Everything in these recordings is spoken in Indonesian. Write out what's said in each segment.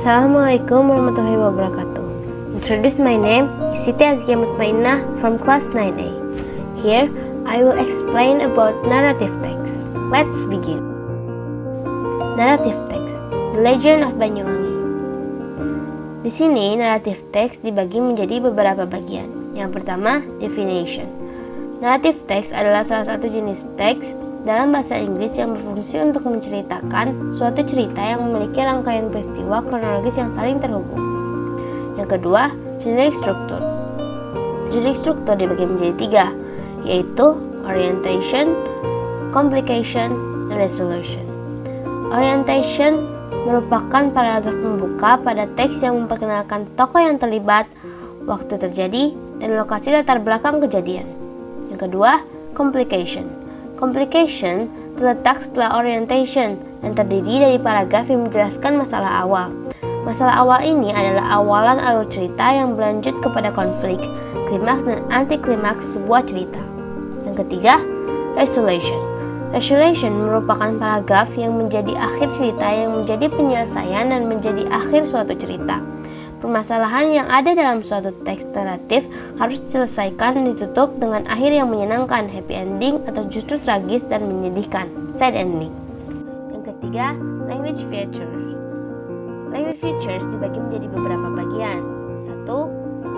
Assalamualaikum warahmatullahi wabarakatuh. Introduce my name is Siti Azkia Mutmainnah from class 9A. Here, I will explain about narrative text. Let's begin. Narrative text, The Legend of Banyuwangi. Di sini, narrative text dibagi menjadi beberapa bagian. Yang pertama, definition. Narrative text adalah salah satu jenis teks dalam bahasa Inggris yang berfungsi untuk menceritakan suatu cerita yang memiliki rangkaian peristiwa kronologis yang saling terhubung. Yang kedua, generic structure. Generic structure dibagi menjadi tiga, yaitu orientation, complication, dan resolution. Orientation merupakan paragraf pembuka pada teks yang memperkenalkan tokoh yang terlibat, waktu terjadi, dan lokasi latar belakang kejadian. Yang kedua, complication. Complication terletak setelah orientation dan terdiri dari paragraf yang menjelaskan masalah awal. Masalah awal ini adalah awalan alur cerita yang berlanjut kepada konflik, klimaks dan anti-klimaks sebuah cerita. Yang ketiga, resolution. Resolution merupakan paragraf yang menjadi akhir cerita yang menjadi penyelesaian dan menjadi akhir suatu cerita. Permasalahan yang ada dalam suatu teks naratif harus diselesaikan dan ditutup dengan akhir yang menyenangkan, happy ending, atau justru tragis dan menyedihkan, sad ending. Yang ketiga, language features. Language features dibagi menjadi beberapa bagian. Satu,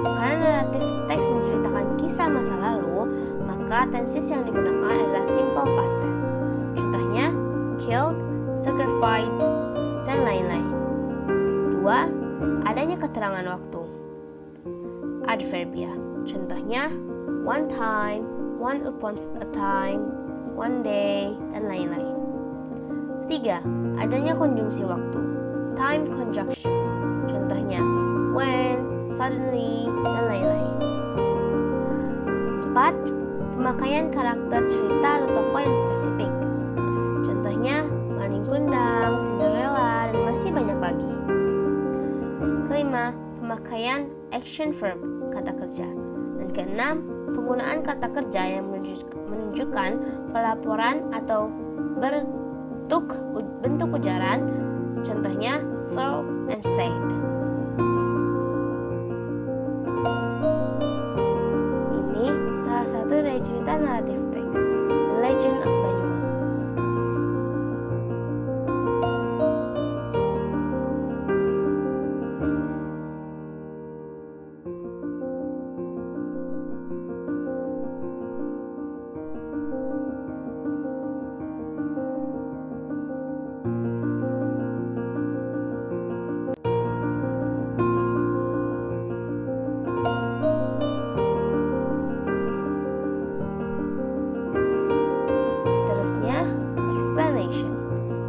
karena naratif teks menceritakan kisah masa lalu, maka tenses yang digunakan adalah simple past tense. Contohnya, killed, sacrificed, dan lain-lain. Dua, adanya keterangan waktu. Adverbia. Contohnya, one time, one upon a time, one day, dan lain-lain. Tiga, adanya konjungsi waktu. Time conjunction. Contohnya, when, suddenly, dan lain-lain. Empat, pemakaian karakter cerita atau tokoh yang spesifik. Contohnya, Maling Kundang, Cinderella, dan masih banyak lagi. Kelima, pemakaian action verb, kata kerja. Dan keenam, penggunaan kata kerja yang menunjukkan pelaporan atau bentuk ujaran. Contohnya, thought and said. Ini salah satu dari cerita naratif teks, The Legend of Banyuwangi.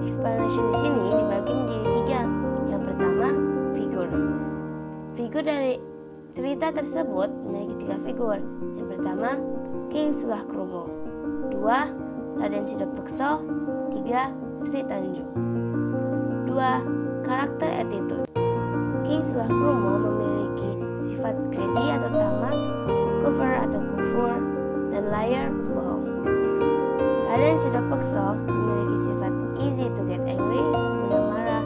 Explanation di sini dibagi menjadi tiga. Yang pertama, figur. Figur dari cerita tersebut memiliki tiga figur. Yang pertama, King Sulakrumo. Dua, Raden Sidapekso. Tiga, Sri Tanjung. Dua, karakter attitude. King Sulakrumo memiliki sifat greedy atau tamak, kufur atau kufur, dan liar, bohong. Raden Sidapekso memiliki sifat easy to get angry, mudah marah,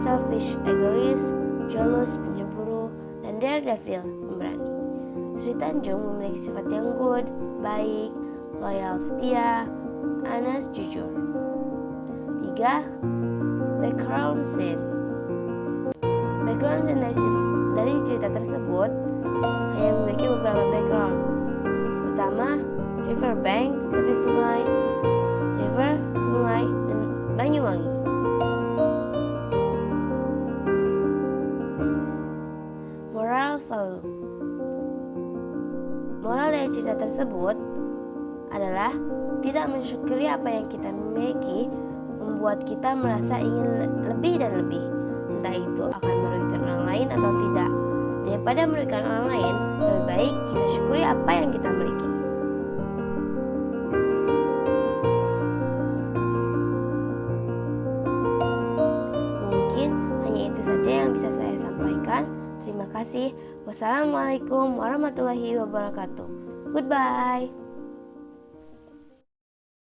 selfish, egois, jealous, pencemburu, dan daredevil, pemberani. Sri Tanjung memiliki sifat yang good, baik, loyal, setia, honest, jujur. Tiga, background scene. Background scene dari cerita tersebut hanya memiliki beberapa background. Pertama, riverbank, tepi sungai, river, sungai, dan Banyuwangi. Moral value. Moral dari cerita tersebut adalah tidak mensyukuri apa yang kita miliki membuat kita merasa ingin lebih dan lebih, entah itu akan merugikan orang lain atau tidak. Daripada merugikan orang lain, lebih baik kita syukuri apa yang kita miliki. Bisa saya sampaikan. Terima kasih. Wassalamualaikum warahmatullahi wabarakatuh. Goodbye.